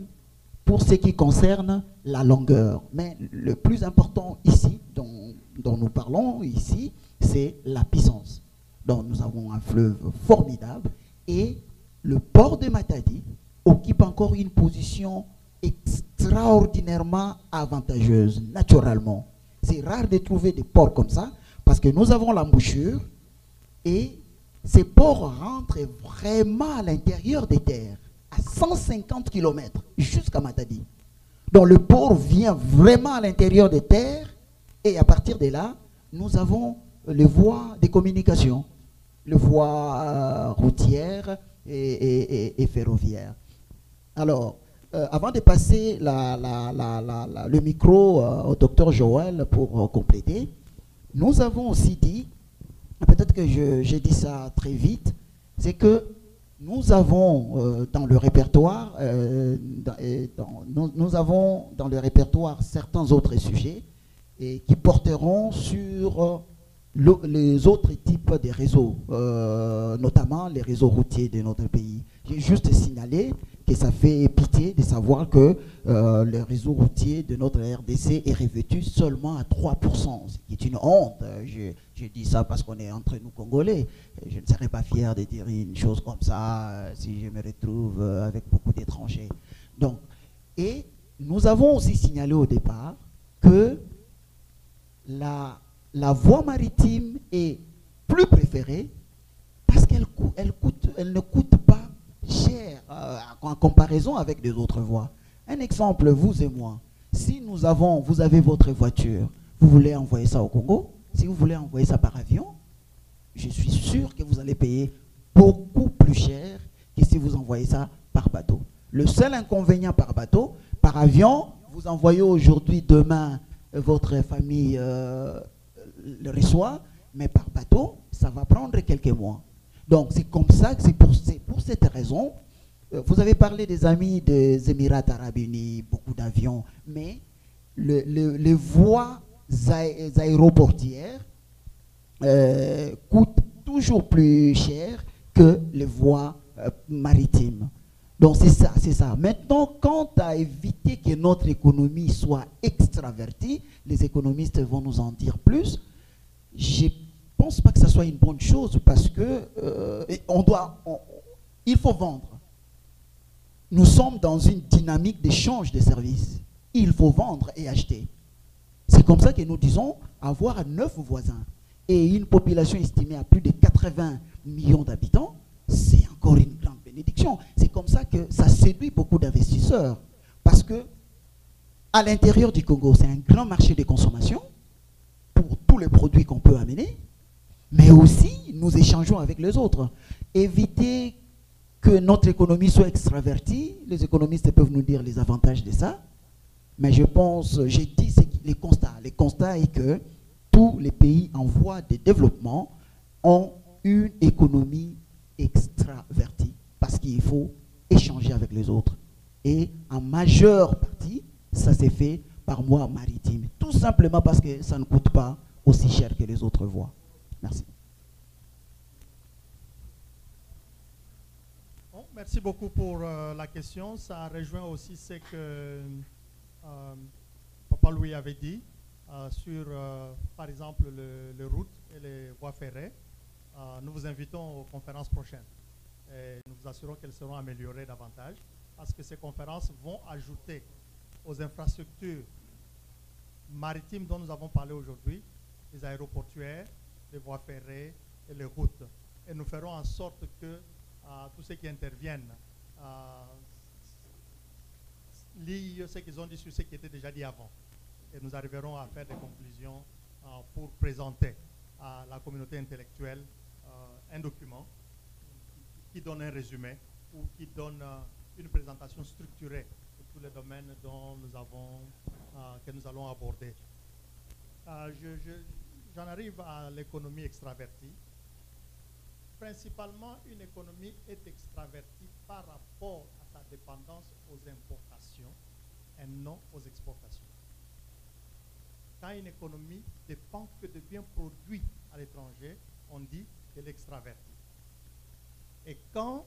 pour ce qui concerne la longueur. Mais le plus important ici, dont nous parlons ici, c'est la puissance. Donc nous avons un fleuve formidable et le port de Matadi occupe encore une position extraordinairement avantageuse, naturellement. C'est rare de trouver des ports comme ça, parce que nous avons l'embouchure et ces ports rentrent vraiment à l'intérieur des terres, à 150 km jusqu'à Matadi. Donc le port vient vraiment à l'intérieur des terres et à partir de là, nous avons les voies de communication, les voies routières et ferroviaires. Alors, avant de passer le micro au docteur Joël pour compléter, nous avons aussi dit, peut-être que j'ai dit ça très vite, c'est que nous avons dans le répertoire, nous avons dans le répertoire certains autres sujets qui porteront sur les autres types de réseaux, notamment les réseaux routiers de notre pays. J'ai juste signalé que ça fait pitié de savoir que le réseau routier de notre RDC est revêtu seulement à 3%, ce qui est une honte. Je dis ça parce qu'on est entre nous Congolais. Je ne serais pas fier de dire une chose comme ça si je me retrouve avec beaucoup d'étrangers. Donc, et nous avons aussi signalé au départ que la voie maritime est plus préférée parce qu'elle ne coûte pas cher en comparaison avec les autres voies. Un exemple, vous et moi, si vous avez votre voiture, vous voulez envoyer ça au Congo, si vous voulez envoyer ça par avion, je suis sûr que vous allez payer beaucoup plus cher que si vous envoyez ça par bateau. Le seul inconvénient par bateau, par avion, vous envoyez aujourd'hui, demain, votre famille le reçoit, mais par bateau, ça va prendre quelques mois. Donc c'est comme ça, c'est pour cette raison, vous avez parlé des amis des Émirats Arabes Unis, beaucoup d'avions, mais les voies aéroportières coûtent toujours plus cher que les voies maritimes. Donc c'est ça. Maintenant, quant à éviter que notre économie soit extravertie, les économistes vont nous en dire plus. Je ne pense pas que ce soit une bonne chose parce que il faut vendre. Nous sommes dans une dynamique d'échange de services. Il faut vendre et acheter. C'est comme ça que nous disons avoir 9 voisins et une population estimée à plus de 80 millions d'habitants, c'est encore une grande bénédiction. C'est comme ça que ça séduit beaucoup d'investisseurs parce que à l'intérieur du Congo, c'est un grand marché de consommation pour tous les produits qu'on peut amener, mais aussi nous échangeons avec les autres. Éviter que notre économie soit extravertie, les économistes peuvent nous dire les avantages de ça, mais je pense, j'ai dit les constats. Les constats est que tous les pays en voie de développement ont une économie extravertie parce qu'il faut échanger avec les autres. Et en majeure partie, ça s'est fait par voie maritime. Tout simplement parce que ça ne coûte pas aussi cher que les autres voies. Merci. Bon, merci beaucoup pour la question. Ça rejoint aussi ce que Papa Louis avait dit sur, par exemple, les routes et les voies ferrées. Nous vous invitons aux conférences prochaines. Et nous vous assurons qu'elles seront améliorées davantage parce que ces conférences vont ajouter aux infrastructures maritimes dont nous avons parlé aujourd'hui, les aéroportuaires, les voies ferrées et les routes. Et nous ferons en sorte que tous ceux qui interviennent lisent ce qu'ils ont dit sur ce qui était déjà dit avant. Et nous arriverons à faire des conclusions pour présenter à la communauté intellectuelle un document qui donne un résumé ou qui donne une présentation structurée de tous les domaines dont que nous allons aborder. J'en arrive à l'économie extravertie. principalement, une économie est extravertie par rapport à sa dépendance aux importations et non aux exportations. Quand une économie dépend que de biens produits à l'étranger, on dit qu'elle est extravertie. Et quand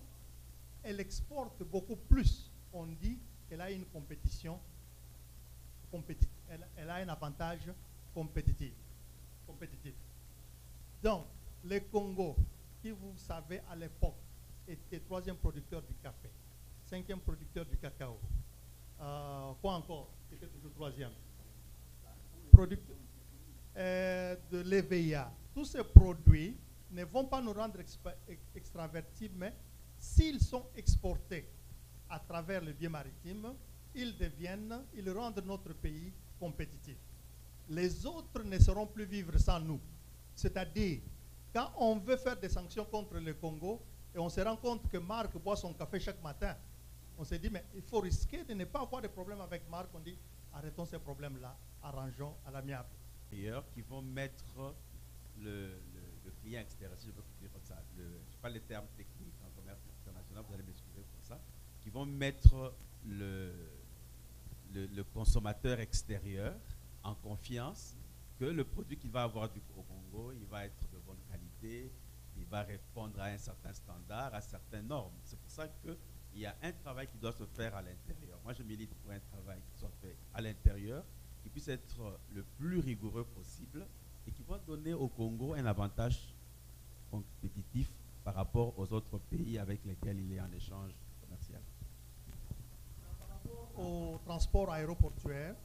elle exporte beaucoup plus, on dit qu'elle a une compétition compétitive. Elle a un avantage compétitif. Donc, le Congo, qui vous savez à l'époque était 3e producteur du café, 5e producteur du cacao. Quoi encore? C'était toujours 3e. Producteur de l'EVA. Tous ces produits ne vont pas nous rendre extravertis, mais s'ils sont exportés à travers le biais maritime, ils rendent notre pays compétitif. Les autres ne sauront plus vivre sans nous. C'est-à-dire, quand on veut faire des sanctions contre le Congo, et on se rend compte que Marc boit son café chaque matin, on se dit, mais il faut risquer de ne pas avoir de problème avec Marc. On dit, arrêtons ces problèmes-là, arrangeons à l'amiable. Qui vont mettre le client extérieur, si je peux dire comme ça, je ne sais pas les termes techniques en commerce international, vous allez m'excuser pour ça, qui vont mettre le consommateur extérieur en confiance que le produit qu'il va avoir au Congo, il va être de bonne qualité, il va répondre à un certain standard, à certaines normes. C'est pour ça qu'il y a un travail qui doit se faire à l'intérieur. Moi, je milite pour un travail qui soit fait à l'intérieur, qui puisse être le plus rigoureux possible et qui va donner au Congo un avantage compétitif par rapport aux autres pays avec lesquels il est en échange commercial. Par rapport au transport aéroportuaire,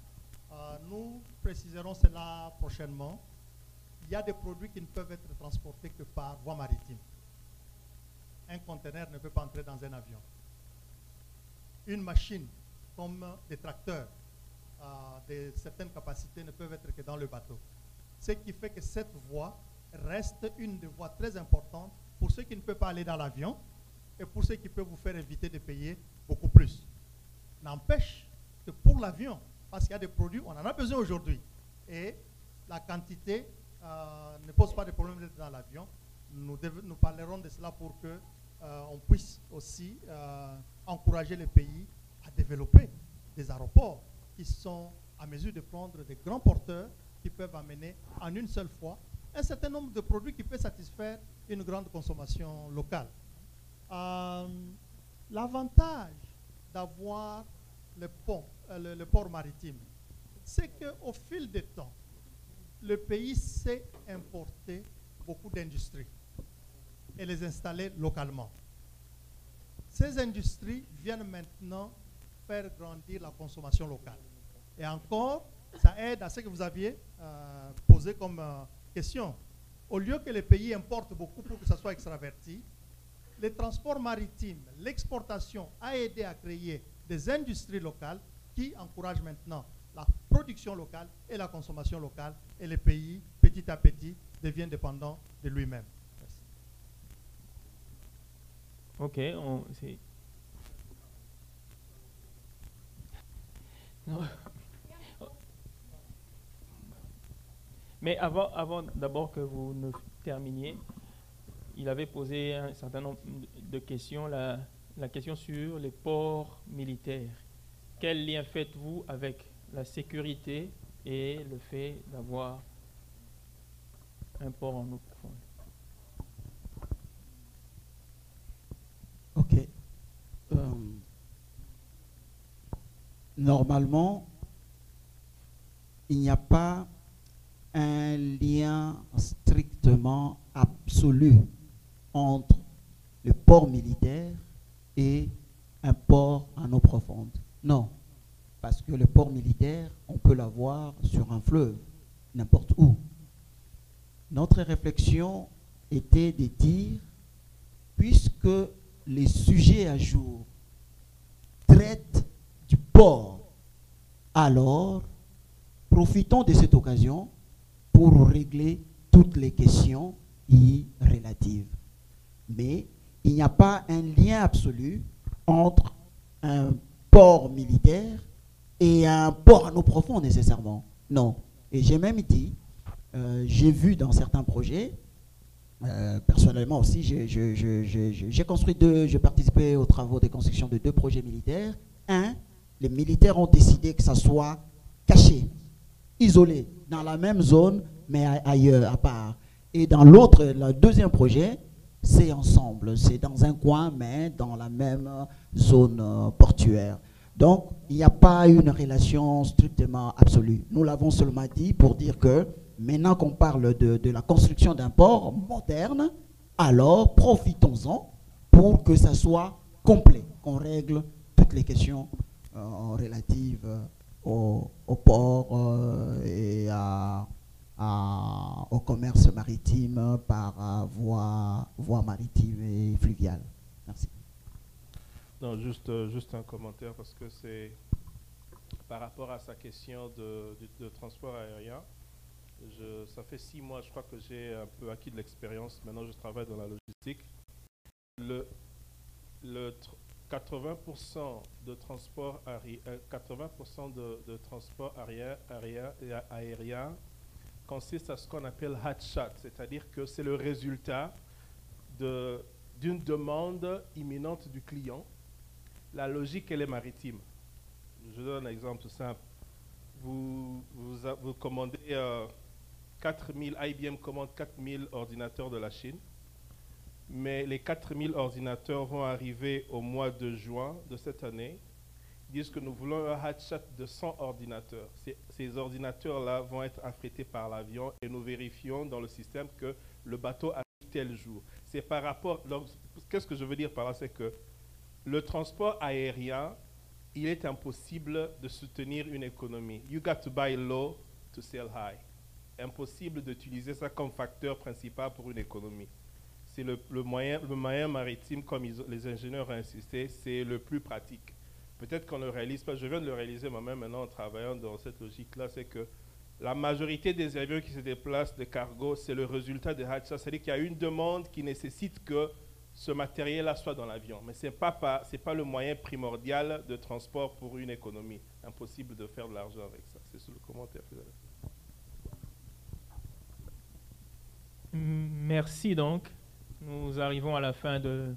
nous préciserons cela prochainement. Il y a des produits qui ne peuvent être transportés que par voie maritime. Un conteneur ne peut pas entrer dans un avion. Une machine, comme des tracteurs, de certaines capacités ne peuvent être que dans le bateau. Ce qui fait que cette voie reste une des voies très importantes pour ceux qui ne peuvent pas aller dans l'avion et pour ceux qui peuvent vous faire éviter de payer beaucoup plus. N'empêche que pour l'avion, parce qu'il y a des produits, on en a besoin aujourd'hui, et la quantité ne pose pas de problème d'être dans l'avion. Nous parlerons de cela pour que on puisse aussi encourager les pays à développer des aéroports qui sont à mesure de prendre des grands porteurs qui peuvent amener en une seule fois un certain nombre de produits qui peuvent satisfaire une grande consommation locale. L'avantage d'avoir le port maritime, c'est qu'au fil du temps, le pays sait importer beaucoup d'industries et les installer localement. Ces industries viennent maintenant faire grandir la consommation locale. Et encore, ça aide à ce que vous aviez posé comme question. Au lieu que les pays importent beaucoup pour que ça soit extraverti, les transports maritimes, l'exportation a aidé à créer des industries locales qui encouragent maintenant la production locale et la consommation locale, et le pays, petit à petit, devient dépendant de lui-même. Merci. Ok, non. Mais avant d'abord que vous ne terminiez, il avait posé un certain nombre de questions, la question sur les ports militaires. Quel lien faites-vous avec la sécurité et le fait d'avoir un port en eau profonde? Ok. Normalement, il n'y a pas un lien strictement absolu entre le port militaire et un port en eau profonde. Non, parce que le port militaire, on peut l'avoir sur un fleuve, n'importe où. Notre réflexion était de dire, puisque les sujets à jour traitent du port, alors profitons de cette occasion pour régler toutes les questions y relatives. Mais il n'y a pas un lien absolu entre un port militaire et un port en eau profonde nécessairement. Non. Et j'ai même dit, j'ai vu dans certains projets Personnellement aussi, j'ai participé aux travaux de construction de 2 projets militaires. Un, les militaires ont décidé que ça soit caché, isolé, dans la même zone, mais ailleurs, à part. Et dans l'autre, le deuxième projet, c'est ensemble, c'est dans un coin, mais dans la même zone portuaire. Donc, il n'y a pas une relation strictement absolue. Nous l'avons seulement dit pour dire que maintenant qu'on parle de la construction d'un port moderne, alors profitons-en pour que ça soit complet, qu'on règle toutes les questions relatives au port et au commerce maritime par voie maritime et fluviale. Merci. Non, juste un commentaire parce que c'est par rapport à sa question de transport aérien. Ça fait 6 mois, je crois que j'ai un peu acquis de l'expérience. Maintenant, je travaille dans la logistique. Le 80% de transport aérien consiste à ce qu'on appelle hatchat, c'est-à-dire que c'est le résultat d'une demande imminente du client. La logique, elle est maritime. Je donne un exemple simple. Vous commandez 4000, IBM commande 4000 ordinateurs de la Chine, mais les 4000 ordinateurs vont arriver au mois de juin de cette année. Ils disent que nous voulons un hatchat de 100 ordinateurs. Ces ordinateurs-là vont être affrétés par l'avion et nous vérifions dans le système que le bateau arrive tel jour. C'est par rapport... Qu'est-ce que je veux dire par là? C'est que le transport aérien, il est impossible de soutenir une économie. You got to buy low to sell high. Impossible d'utiliser ça comme facteur principal pour une économie. C'est le moyen maritime, comme les ingénieurs ont insisté, c'est le plus pratique. Peut-être qu'on ne le réalise pas. Je viens de le réaliser moi-même maintenant en travaillant dans cette logique-là, c'est que la majorité des avions qui se déplacent de cargo, c'est le résultat de hatchat. C'est-à-dire qu'il y a une demande qui nécessite que ce matériel-là soit dans l'avion. Mais ce n'est pas le moyen primordial de transport pour une économie. Impossible de faire de l'argent avec ça. C'est sur le commentaire que j'avais fait. Merci donc. Nous arrivons à la fin de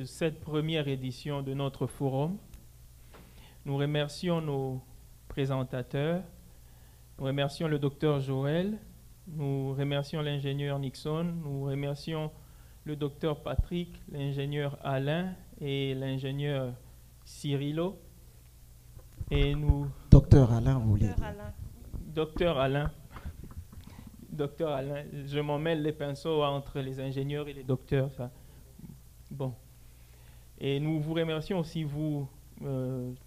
cette première édition de notre forum. Nous remercions nos présentateurs. Nous remercions le docteur Joël. Nous remercions l'ingénieur Nixon. Nous remercions le docteur Patrick, l'ingénieur Alain et l'ingénieur Cyrilo. Et nous... Docteur Alain, vous voulez dire? Docteur Alain. Docteur Alain, je m'en mêle les pinceaux entre les ingénieurs et les docteurs. Ça. Bon. Et nous vous remercions aussi, vous,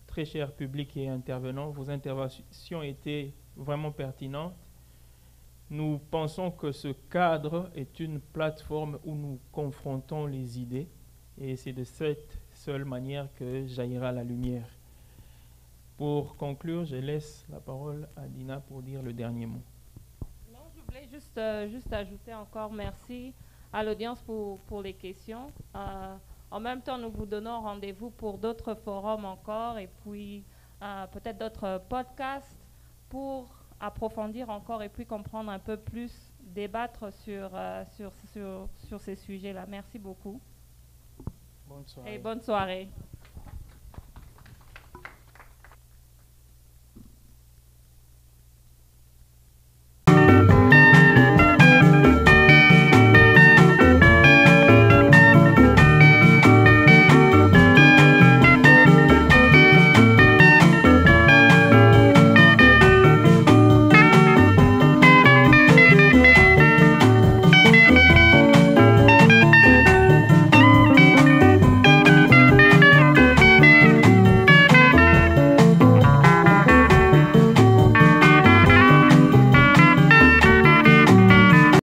très cher public et intervenants. Vos interventions étaient vraiment pertinentes. Nous pensons que ce cadre est une plateforme où nous confrontons les idées. Et c'est de cette seule manière que jaillira la lumière. Pour conclure, je laisse la parole à Dina pour dire le dernier mot. Je voulais juste ajouter encore merci à l'audience pour les questions. En même temps, nous vous donnons rendez-vous pour d'autres forums encore et puis peut-être d'autres podcasts pour approfondir encore et puis comprendre un peu plus, débattre sur ces sujets-là. Merci beaucoup. Bonne soirée. Et bonne soirée.